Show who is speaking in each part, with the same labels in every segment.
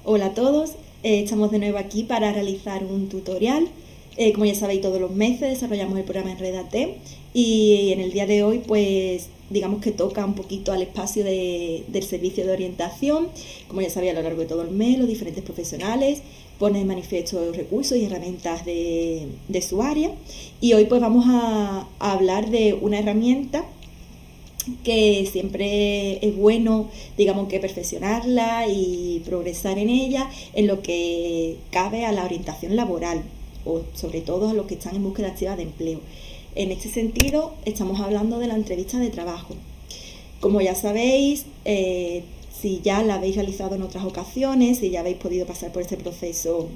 Speaker 1: Hola a todos, estamos de nuevo aquí para realizar un tutorial. Como ya sabéis, todos los meses desarrollamos el programa Enrédate y en el día de hoy pues digamos que toca un poquito al espacio del servicio de orientación. Como ya sabéis, a lo largo de todo el mes los diferentes profesionales ponen en manifiesto recursos y herramientas de su área, y hoy pues vamos a hablar de una herramienta que siempre es bueno, digamos, que perfeccionarla y progresar en ella en lo que cabe a la orientación laboral, o sobre todo a los que están en búsqueda activa de empleo. En este sentido, estamos hablando de la entrevista de trabajo. Como ya sabéis, si ya la habéis realizado en otras ocasiones, si ya habéis podido pasar por este proceso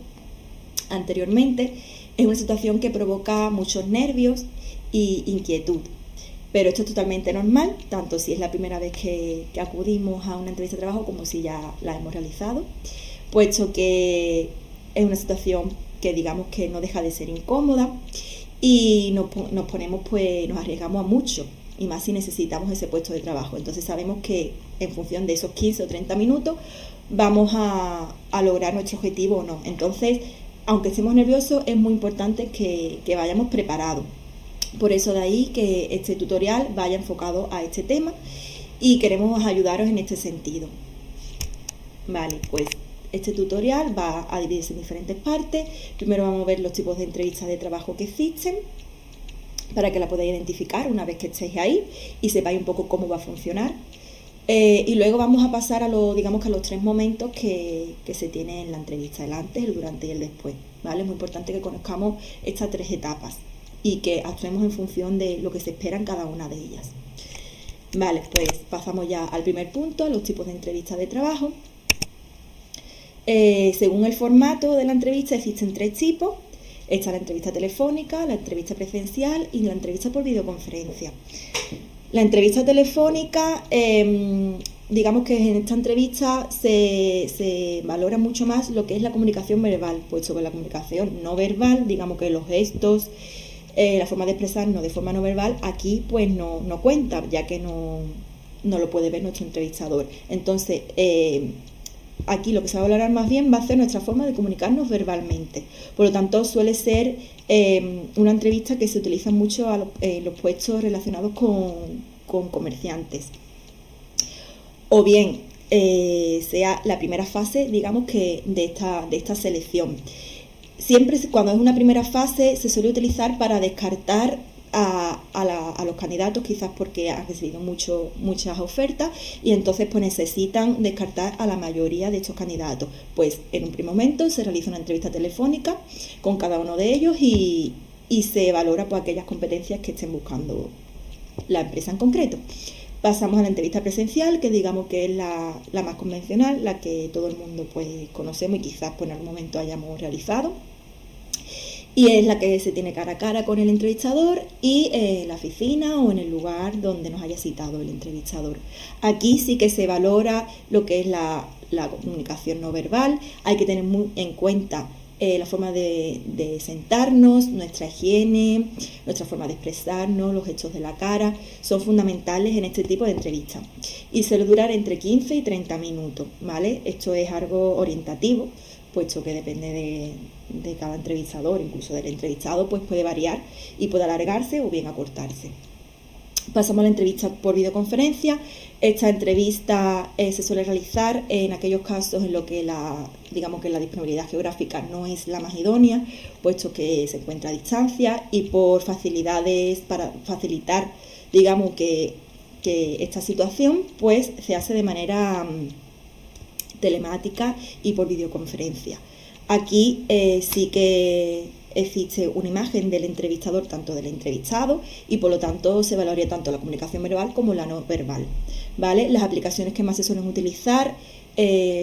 Speaker 1: anteriormente, es una situación que provoca muchos nervios e inquietud. Pero esto es totalmente normal, tanto si es la primera vez que acudimos a una entrevista de trabajo como si ya la hemos realizado, puesto que es una situación que digamos que no deja de ser incómoda y nos ponemos, pues nos arriesgamos a mucho, y más si necesitamos ese puesto de trabajo. Entonces sabemos que en función de esos 15 o 30 minutos vamos a lograr nuestro objetivo o no. Entonces, aunque estemos nerviosos, es muy importante que vayamos preparados. Por eso de ahí que este tutorial vaya enfocado a este tema y queremos ayudaros en este sentido. Vale, pues este tutorial va a dividirse en diferentes partes. Primero vamos a ver los tipos de entrevistas de trabajo que existen, para que la podáis identificar una vez que estéis ahí y sepáis un poco cómo va a funcionar. Y luego vamos a pasar a los 3 momentos que se tienen en la entrevista: el antes, el durante y el después. ¿Vale? Es muy importante que conozcamos estas 3 etapas y que actuemos en función de lo que se espera en cada una de ellas. Vale, pues pasamos ya al primer punto, a los tipos de entrevista de trabajo. Según el formato de la entrevista existen 3 tipos. Está la entrevista telefónica, la entrevista presencial y la entrevista por videoconferencia. La entrevista telefónica, digamos que en esta entrevista se valora mucho más lo que es la comunicación verbal, pues sobre la comunicación no verbal, digamos que los gestos, la forma de expresarnos de forma no verbal, aquí pues no cuenta, ya que no lo puede ver nuestro entrevistador. Entonces, aquí lo que se va a valorar más bien va a ser nuestra forma de comunicarnos verbalmente. Por lo tanto, suele ser una entrevista que se utiliza mucho en los puestos relacionados con comerciantes. O bien, sea la primera fase, digamos que de esta selección. Siempre cuando es una primera fase se suele utilizar para descartar a los candidatos, quizás porque han recibido muchas ofertas y entonces pues necesitan descartar a la mayoría de estos candidatos. Pues en un primer momento se realiza una entrevista telefónica con cada uno de ellos y se valora pues aquellas competencias que estén buscando la empresa en concreto. Pasamos a la entrevista presencial, que digamos que es la más convencional, la que todo el mundo pues conocemos y quizás pues, en algún momento hayamos realizado. Y es la que se tiene cara a cara con el entrevistador y en la oficina o en el lugar donde nos haya citado el entrevistador. Aquí sí que se valora lo que es la comunicación no verbal. Hay que tener muy en cuenta la forma de sentarnos, nuestra higiene, nuestra forma de expresarnos, los gestos de la cara, son fundamentales en este tipo de entrevistas. Y suele durar entre 15 y 30 minutos, ¿vale? Esto es algo orientativo, puesto que depende de cada entrevistador, incluso del entrevistado, pues puede variar y puede alargarse o bien acortarse. Pasamos a la entrevista por videoconferencia. Esta entrevista se suele realizar en aquellos casos en los que digamos que la disponibilidad geográfica no es la más idónea, puesto que se encuentra a distancia, y por facilidades para facilitar, digamos que esta situación, pues se hace de manera telemática y por videoconferencia. Aquí sí que existe una imagen del entrevistador, tanto del entrevistado, y por lo tanto se valoraría tanto la comunicación verbal como la no verbal, ¿vale? Las aplicaciones que más se suelen utilizar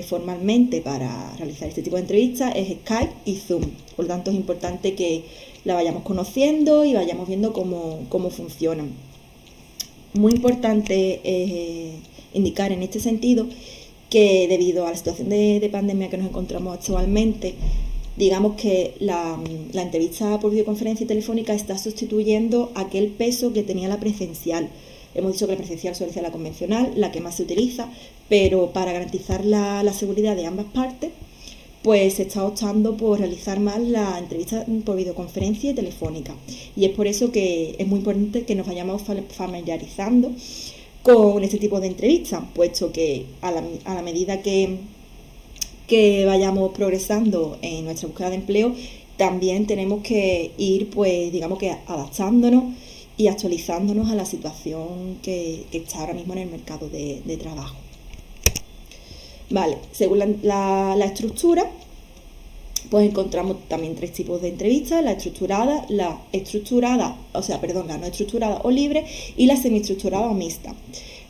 Speaker 1: formalmente para realizar este tipo de entrevistas es Skype y Zoom. Por lo tanto es importante que la vayamos conociendo y vayamos viendo cómo funcionan. Muy importante indicar en este sentido que debido a la situación de pandemia que nos encontramos actualmente, digamos que la entrevista por videoconferencia y telefónica está sustituyendo aquel peso que tenía la presencial. Hemos dicho que la presencial suele ser la convencional, la que más se utiliza, pero para garantizar la seguridad de ambas partes, pues se está optando por realizar más la entrevista por videoconferencia y telefónica. Y es por eso que es muy importante que nos vayamos familiarizando con este tipo de entrevistas, puesto que a la medida que vayamos progresando en nuestra búsqueda de empleo, también tenemos que ir, pues, digamos que adaptándonos y actualizándonos a la situación que está ahora mismo en el mercado de trabajo. Vale, según la estructura, pues encontramos también 3 tipos de entrevistas: la estructurada, la no estructurada o libre, y la semiestructurada o mixta.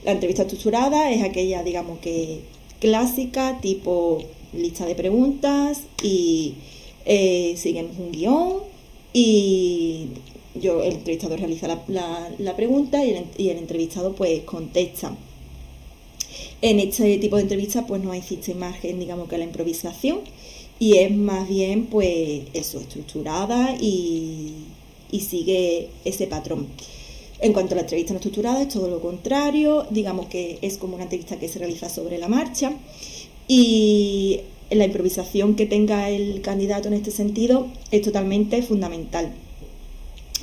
Speaker 1: La entrevista estructurada es aquella, digamos que clásica, tipo lista de preguntas, y seguimos un guión, y el entrevistador realiza la pregunta y el entrevistado pues contesta. En este tipo de entrevistas pues no existe margen, digamos, que la improvisación, y es más bien pues eso, estructurada y sigue ese patrón. En cuanto a la entrevista no estructurada, es todo lo contrario, digamos que es como una entrevista que se realiza sobre la marcha, y la improvisación que tenga el candidato en este sentido es totalmente fundamental,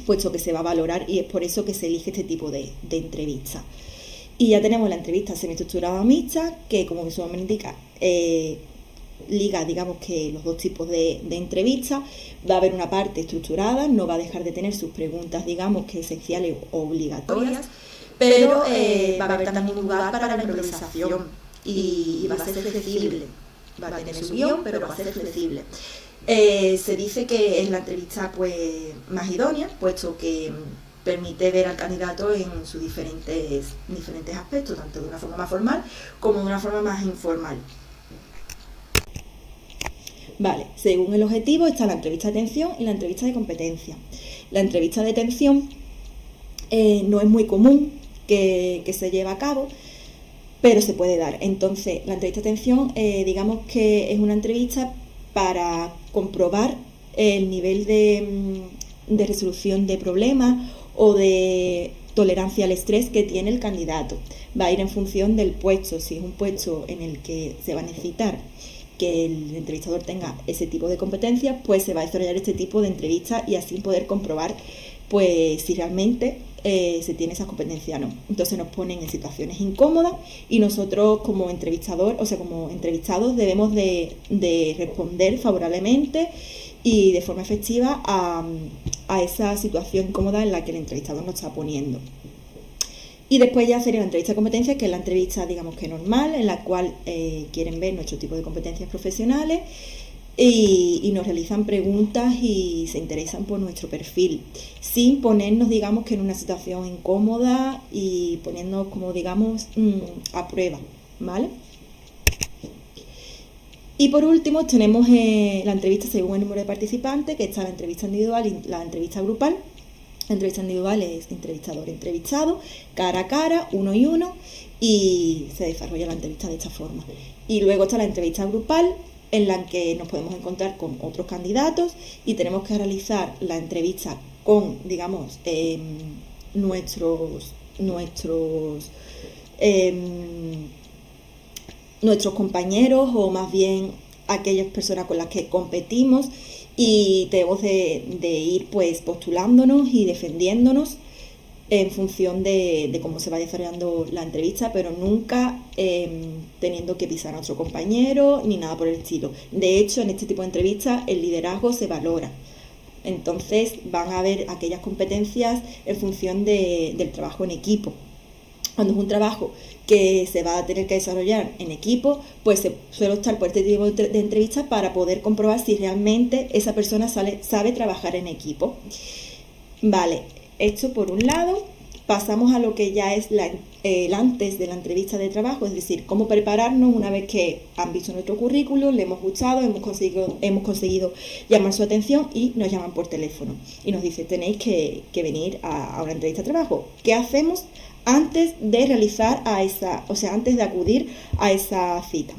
Speaker 1: puesto que se va a valorar, y es por eso que se elige este tipo de entrevista. Y ya tenemos la entrevista semiestructurada o mixta, que, como su nombre indica, liga, digamos, que los 2 tipos de entrevistas. Va a haber una parte estructurada, no va a dejar de tener sus preguntas, digamos, que esenciales o obligatorias, pero va a haber también un lugar para la improvisación, y va a ser flexible. Va a tener su guión, pero va a ser flexible. Se dice que es la entrevista pues más idónea, puesto que permite ver al candidato en sus diferentes aspectos, tanto de una forma más formal como de una forma más informal. Vale, según el objetivo está la entrevista de atención y la entrevista de competencia. La entrevista de atención no es muy común que se lleve a cabo, pero se puede dar. Entonces, la entrevista de atención, digamos que es una entrevista para comprobar el nivel de resolución de problemas o de tolerancia al estrés que tiene el candidato. Va a ir en función del puesto. Si es un puesto en el que se va a necesitar que el entrevistador tenga ese tipo de competencias, pues se va a desarrollar este tipo de entrevistas, y así poder comprobar pues si realmente se tiene esa competencia o no. Entonces nos ponen en situaciones incómodas, y nosotros como entrevistados debemos de responder favorablemente y de forma efectiva a esa situación incómoda en la que el entrevistador nos está poniendo. Y después ya sería la entrevista de competencias, que es la entrevista, digamos, que normal, en la cual quieren ver nuestro tipo de competencias profesionales y nos realizan preguntas y se interesan por nuestro perfil, sin ponernos, digamos, que en una situación incómoda y poniéndonos, como digamos, a prueba, ¿vale? Y por último tenemos la entrevista según el número de participantes, que está la entrevista individual y la entrevista grupal. La entrevista individual es entrevistador-entrevistado, cara a cara, uno y uno, y se desarrolla la entrevista de esta forma. Y luego está la entrevista grupal, en la que nos podemos encontrar con otros candidatos y tenemos que realizar la entrevista con, digamos, nuestros compañeros, o más bien aquellas personas con las que competimos, y tenemos de ir pues postulándonos y defendiéndonos en función de cómo se va desarrollando la entrevista, pero nunca teniendo que pisar a otro compañero ni nada por el estilo. De hecho, en este tipo de entrevistas el liderazgo se valora. Entonces van a haber aquellas competencias en función del trabajo en equipo. Cuando es un trabajo que se va a tener que desarrollar en equipo, pues se suele optar por este tipo de entrevistas para poder comprobar si realmente esa persona sabe trabajar en equipo. Vale, esto por un lado. Pasamos a lo que ya es el antes de la entrevista de trabajo, es decir, cómo prepararnos una vez que han visto nuestro currículum, le hemos gustado, hemos conseguido llamar su atención y nos llaman por teléfono y nos dicen: tenéis que venir a una entrevista de trabajo. ¿Qué hacemos antes de realizar antes de acudir a esa cita?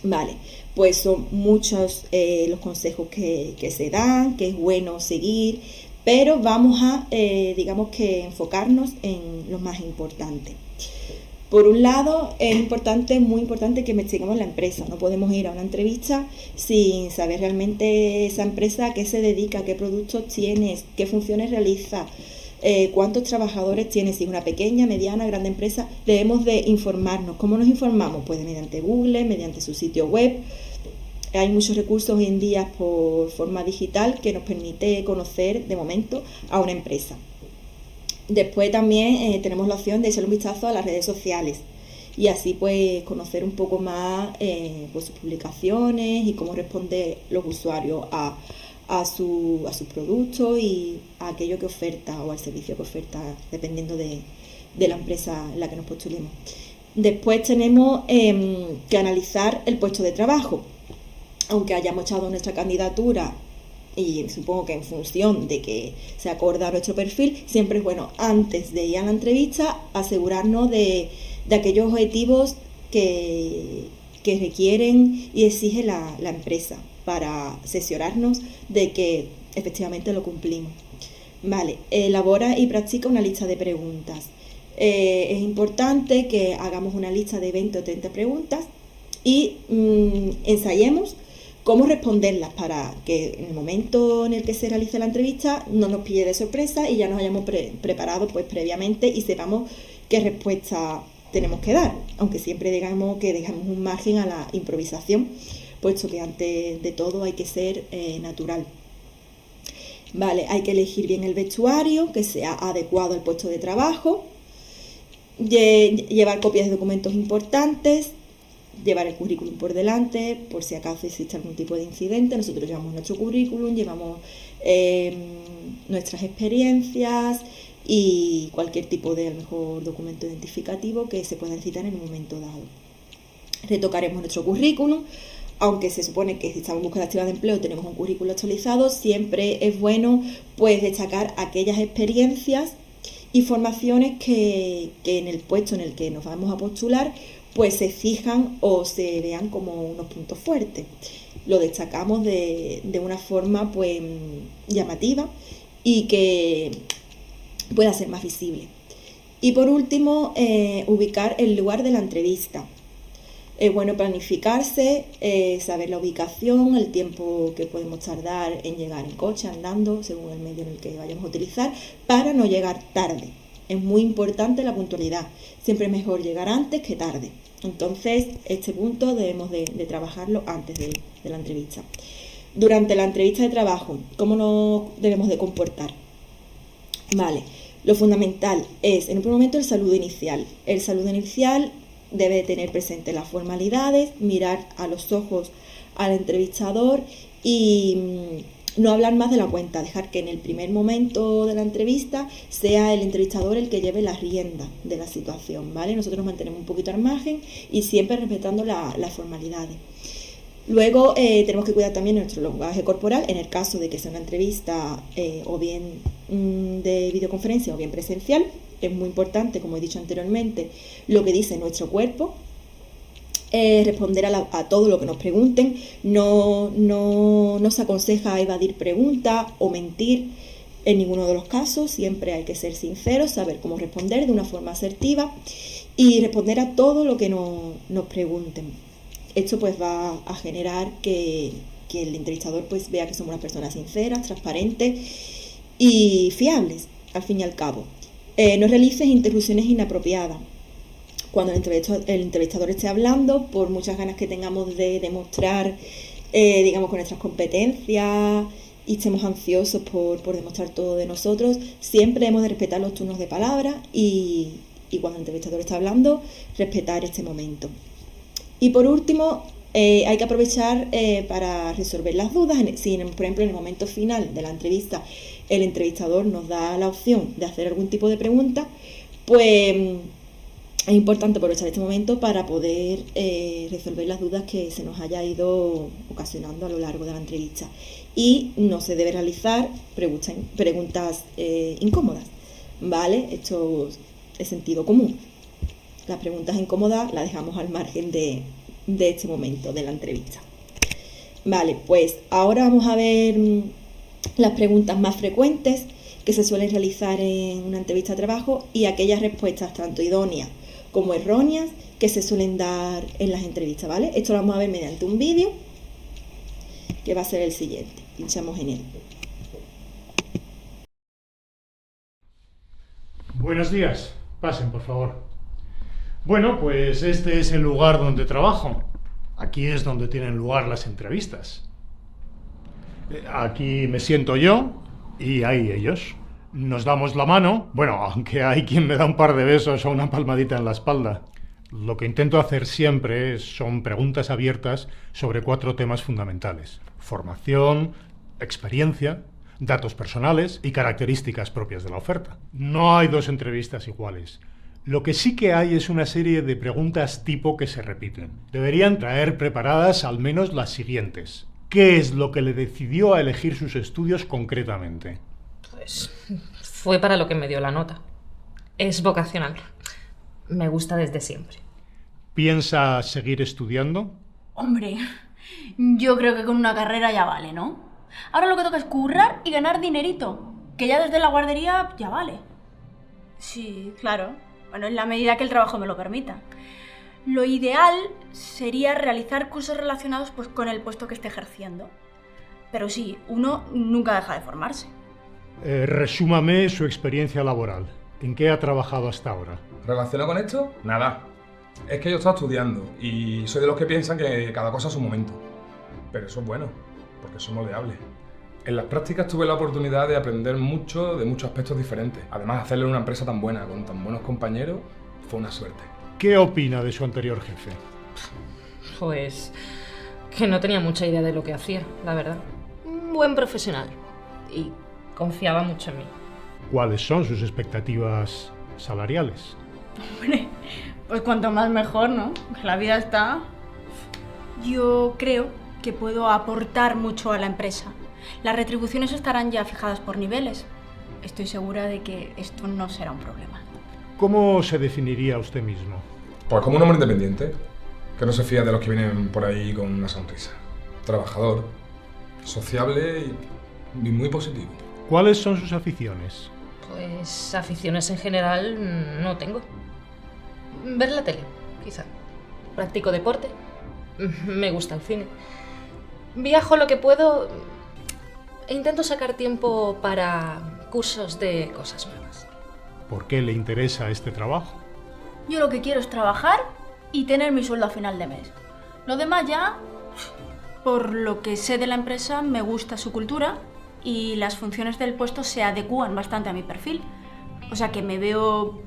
Speaker 1: Vale, pues son muchos los consejos que se dan, que es bueno seguir, pero vamos a, digamos, que enfocarnos en lo más importante. Por un lado, es importante, muy importante que investiguemos la empresa. No podemos ir a una entrevista sin saber realmente esa empresa a qué se dedica, qué productos tiene, qué funciones realiza, cuántos trabajadores tiene, si es una pequeña, mediana, grande empresa. Debemos de informarnos. ¿Cómo nos informamos? Pues mediante Google, mediante su sitio web. Hay muchos recursos hoy en día por forma digital que nos permite conocer de momento a una empresa. Después también tenemos la opción de echar un vistazo a las redes sociales y así pues conocer un poco más pues sus publicaciones y cómo responden los usuarios a sus productos y a aquello que oferta o al servicio que oferta, dependiendo de la empresa en la que nos postulemos. Después tenemos que analizar el puesto de trabajo. Aunque hayamos echado nuestra candidatura y supongo que en función de que se acorda a nuestro perfil, siempre es bueno, antes de ir a la entrevista, asegurarnos de aquellos objetivos que requieren y exige la empresa para cerciorarnos de que efectivamente lo cumplimos. Vale, elabora y practica una lista de preguntas. Es importante que hagamos una lista de 20 o 30 preguntas y ensayemos cómo responderlas para que en el momento en el que se realice la entrevista no nos pille de sorpresa y ya nos hayamos preparado pues previamente y sepamos qué respuesta tenemos que dar, aunque siempre digamos que dejamos un margen a la improvisación, puesto que antes de todo hay que ser natural. Vale, hay que elegir bien el vestuario que sea adecuado al puesto de trabajo, llevar copias de documentos importantes, llevar el currículum por delante, por si acaso existe algún tipo de incidente. Nosotros llevamos nuestro currículum, llevamos nuestras experiencias y cualquier tipo de, a lo mejor, documento identificativo que se pueda necesitar en un momento dado. Retocaremos nuestro currículum, aunque se supone que si estamos en búsqueda activa de empleo tenemos un currículum actualizado, siempre es bueno pues destacar aquellas experiencias y formaciones que en el puesto en el que nos vamos a postular pues se fijan o se vean como unos puntos fuertes. Lo destacamos de una forma pues llamativa y que pueda ser más visible. Y por último, ubicar el lugar de la entrevista. Es bueno planificarse, saber la ubicación, el tiempo que podemos tardar en llegar en coche, andando, según el medio en el que vayamos a utilizar, para no llegar tarde. Es muy importante la puntualidad. Siempre es mejor llegar antes que tarde. Entonces, este punto debemos de trabajarlo antes de la entrevista. Durante la entrevista de trabajo, ¿cómo nos debemos de comportar? Vale, lo fundamental es, en un primer momento, el saludo inicial. El saludo inicial debe de tener presente las formalidades, mirar a los ojos al entrevistador y no hablar más de la cuenta, dejar que en el primer momento de la entrevista sea el entrevistador el que lleve las riendas de la situación, ¿vale? Nosotros nos mantenemos un poquito al margen y siempre respetando las formalidades. Luego tenemos que cuidar también nuestro lenguaje corporal en el caso de que sea una entrevista o bien de videoconferencia o bien presencial. Es muy importante, como he dicho anteriormente, lo que dice nuestro cuerpo. Responder a todo lo que nos pregunten, no se aconseja evadir preguntas o mentir en ninguno de los casos, siempre hay que ser sinceros, saber cómo responder de una forma asertiva y responder a todo lo que nos pregunten. Esto pues va a generar que el entrevistador pues vea que somos unas personas sinceras, transparentes y fiables, al fin y al cabo. No realices interrupciones inapropiadas. Cuando el entrevistador esté hablando, por muchas ganas que tengamos de demostrar, digamos, con nuestras competencias y estemos ansiosos por demostrar todo de nosotros, siempre hemos de respetar los turnos de palabra y cuando el entrevistador está hablando, respetar este momento. Y por último, hay que aprovechar para resolver las dudas. Si, por ejemplo, en el momento final de la entrevista el entrevistador nos da la opción de hacer algún tipo de pregunta, pues es importante aprovechar este momento para poder resolver las dudas que se nos haya ido ocasionando a lo largo de la entrevista. Y no se debe realizar preguntas incómodas, ¿vale? Esto es sentido común. Las preguntas incómodas las dejamos al margen de este momento de la entrevista. Vale, pues ahora vamos a ver las preguntas más frecuentes que se suelen realizar en una entrevista de trabajo y aquellas respuestas tanto idóneas como erróneas que se suelen dar en las entrevistas, ¿vale? Esto lo vamos a ver mediante un vídeo que va a ser el siguiente. Pinchamos en él.
Speaker 2: Buenos días, pasen por favor. Bueno, pues este es el lugar donde trabajo. Aquí es donde tienen lugar las entrevistas. Aquí me siento yo y ahí ellos. Nos damos la mano, bueno, aunque hay quien me da un par de besos o una palmadita en la espalda. Lo que intento hacer siempre son preguntas abiertas sobre 4 temas fundamentales: formación, experiencia, datos personales y características propias de la oferta. No hay 2 entrevistas iguales. Lo que sí que hay es una serie de preguntas tipo que se repiten. Deberían traer preparadas al menos las siguientes. ¿Qué es lo que le decidió a elegir sus estudios concretamente?
Speaker 3: Pues fue para lo que me dio la nota. Es vocacional. Me gusta desde siempre.
Speaker 2: ¿Piensa seguir estudiando?
Speaker 4: Hombre, yo creo que con una carrera ya vale, ¿no? Ahora lo que toca es currar y ganar dinerito, que ya desde la guardería ya vale. Sí, claro. Bueno, en la medida que el trabajo me lo permita. Lo ideal sería realizar cursos relacionados pues, con el puesto que esté ejerciendo. Pero sí, uno nunca deja de formarse.
Speaker 2: Resúmame su experiencia laboral. ¿En qué ha trabajado hasta ahora?
Speaker 5: ¿Relacionado con esto? Nada. Es que yo estaba estudiando y soy de los que piensan que cada cosa a su momento. Pero eso es bueno, porque eso es moldeable. En las prácticas tuve la oportunidad de aprender mucho de muchos aspectos diferentes. Además, hacerlo en una empresa tan buena, con tan buenos compañeros, fue una suerte.
Speaker 2: ¿Qué opina de su anterior jefe?
Speaker 3: Pues que no tenía mucha idea de lo que hacía, la verdad. Un buen profesional. Y confiaba mucho en mí.
Speaker 2: ¿Cuáles son sus expectativas salariales?
Speaker 4: Hombre, pues cuanto más mejor, ¿no? Que la vida está... Yo creo que puedo aportar mucho a la empresa. Las retribuciones estarán ya fijadas por niveles. Estoy segura de que esto no será un problema.
Speaker 2: ¿Cómo se definiría usted mismo?
Speaker 5: Pues como un hombre independiente, que no se fía de los que vienen por ahí con una sonrisa. Trabajador, sociable y muy positivo.
Speaker 2: ¿Cuáles son sus aficiones?
Speaker 3: Pues aficiones en general no tengo. Ver la tele, quizá. Practico deporte. Me gusta el cine. Viajo lo que puedo e intento sacar tiempo para cursos de cosas nuevas.
Speaker 2: ¿Por qué le interesa este trabajo?
Speaker 4: Yo lo que quiero es trabajar y tener mi sueldo a final de mes. Lo demás ya, por lo que sé de la empresa, me gusta su cultura y las funciones del puesto se adecúan bastante a mi perfil. O sea que me veo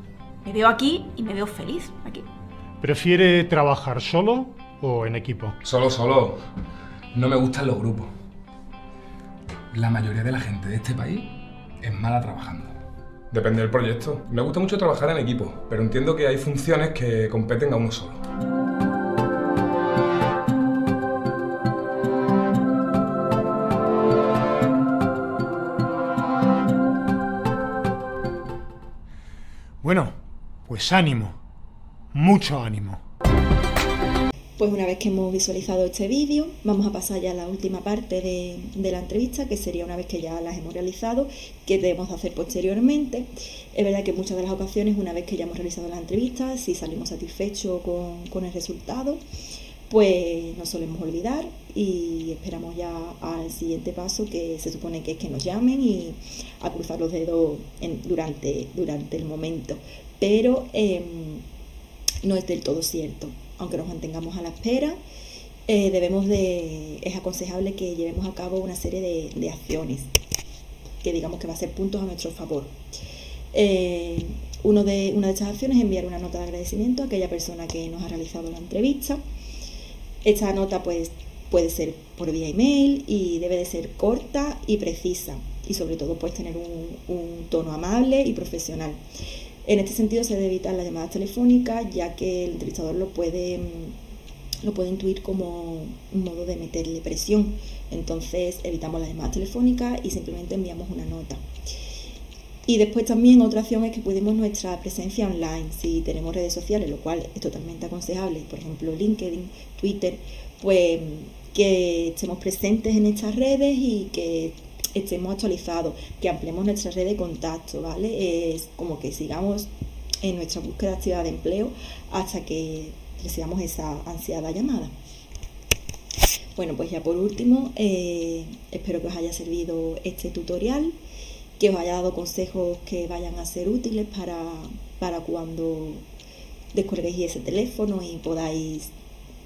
Speaker 4: aquí y me veo feliz aquí.
Speaker 2: ¿Prefiere trabajar solo o en equipo?
Speaker 5: Solo. No me gustan los grupos. La mayoría de la gente de este país es mala trabajando. Depende del proyecto. Me gusta mucho trabajar en equipo, pero entiendo que hay funciones que competen a uno solo.
Speaker 2: Bueno, pues ánimo. Mucho ánimo.
Speaker 1: Pues una vez que hemos visualizado este vídeo, vamos a pasar ya a la última parte de la entrevista, que sería una vez que ya las hemos realizado, que debemos hacer posteriormente. Es verdad que en muchas de las ocasiones, una vez que ya hemos realizado las entrevistas, si salimos satisfechos con el resultado, pues nos solemos olvidar y esperamos ya al siguiente paso, que se supone que es que nos llamen y a cruzar los dedos durante el momento. Pero no es del todo cierto. Aunque nos mantengamos a la espera, es aconsejable que llevemos a cabo una serie de acciones que digamos que va a ser puntos a nuestro favor. Una de estas acciones es enviar una nota de agradecimiento a aquella persona que nos ha realizado la entrevista. Esta nota pues puede ser por vía email y debe de ser corta y precisa, y sobre todo pues tener un tono amable y profesional. En este sentido se debe evitar las llamadas telefónicas, ya que el entrevistador lo puede intuir como un modo de meterle presión. Entonces evitamos las llamadas telefónicas y simplemente enviamos una nota. Y después también otra opción es que cuidemos nuestra presencia online. Si tenemos redes sociales, lo cual es totalmente aconsejable, por ejemplo LinkedIn, Twitter, pues que estemos presentes en estas redes y que estemos actualizados, que ampliemos nuestra red de contacto, ¿vale? Es como que sigamos en nuestra búsqueda activa de empleo hasta que recibamos esa ansiada llamada. Bueno, pues ya por último, espero que os haya servido este tutorial, que os haya dado consejos que vayan a ser útiles para cuando descolguéis ese teléfono y podáis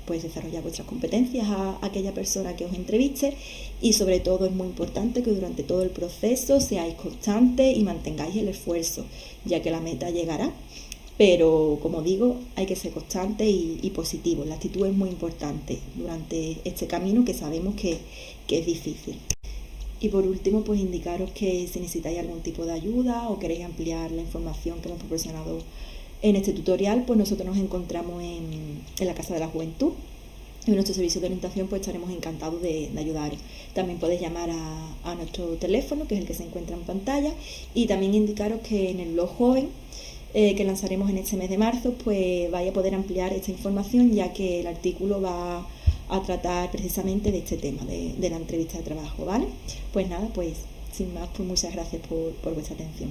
Speaker 1: pues desarrollar vuestras competencias a aquella persona que os entreviste, y sobre todo es muy importante que durante todo el proceso seáis constantes y mantengáis el esfuerzo, ya que la meta llegará, pero como digo, hay que ser constante y positivo. La actitud es muy importante durante este camino que sabemos que es difícil. Y por último, pues indicaros que si necesitáis algún tipo de ayuda o queréis ampliar la información que hemos proporcionado en este tutorial, pues nosotros nos encontramos en la Casa de la Juventud. En nuestro servicio de orientación pues estaremos encantados de ayudaros. También podéis llamar a nuestro teléfono, que es el que se encuentra en pantalla, y también indicaros que en el blog joven que lanzaremos en este mes de marzo, pues vais a poder ampliar esta información, ya que el artículo va a tratar precisamente de este tema, de la entrevista de trabajo, ¿vale? Pues nada, pues sin más, pues muchas gracias por vuestra atención.